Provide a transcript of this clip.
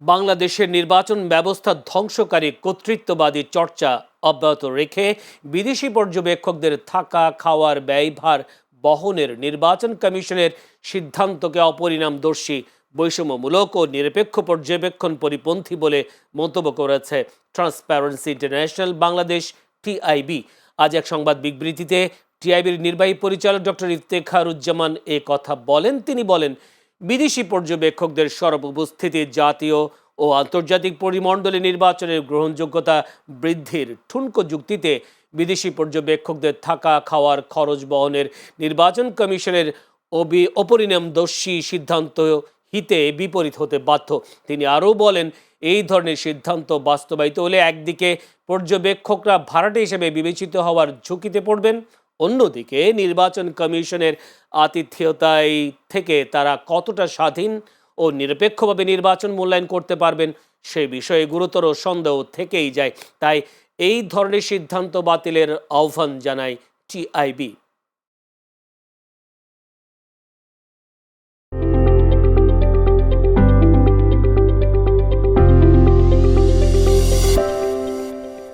বাংলাদেশের নির্বাচন ব্যবস্থা ধ্বংসকারী কর্তৃত্ববাদী চর্চা অব্যাহত রেখে বিদেশি পর্যবেক্ষকদের থাকা খাওয়ার ব্যয়ভার বহনের নির্বাচন কমিশনের সিদ্ধান্তকে অপরিণামদর্শী, বৈষম্যমূলক ও নিরপেক্ষ পর্যবেক্ষণ পরিপন্থী বলে মন্তব্য করেছে ট্রান্সপারেন্সি ইন্টারন্যাশনাল বাংলাদেশ টিআইবি। আজ এক সংবাদ বিবৃতিতে টিআইবির নির্বাহী পরিচালক ডক্টর ইফতেখারুজ্জামান এ কথা বলেন। তিনি বলেন, বিদেশি পর্যবেক্ষকদের সরব উপস্থিতি জাতীয় ও আন্তর্জাতিক পরিমণ্ডলে নির্বাচনের গ্রহণযোগ্যতা বৃদ্ধির ঠুনকো যুক্তিতে বিদেশি পর্যবেক্ষকদের থাকা খাওয়ার খরচ বহনের নির্বাচন কমিশনের অপরিণামদর্শী সিদ্ধান্ত হিতে বিপরীত হতে বাধ্য। তিনি আরও বলেন, এই ধরনের সিদ্ধান্ত বাস্তবায়িত হলে একদিকে পর্যবেক্ষকরা ভাড়াটে হিসেবে বিবেচিত হওয়ার ঝুঁকিতে পড়বেন, অন্যদিকে নির্বাচন কমিশনের আতিথেয়তায় থেকে তারা কতটা স্বাধীন ও নিরপেক্ষভাবে নির্বাচন মূল্যায়ন করতে পারবেন সে বিষয়ে গুরুতর সন্দেহ থেকেই যায়। তাই এই ধরনের সিদ্ধান্ত বাতিলের আহ্বান জানায় টিআইবি।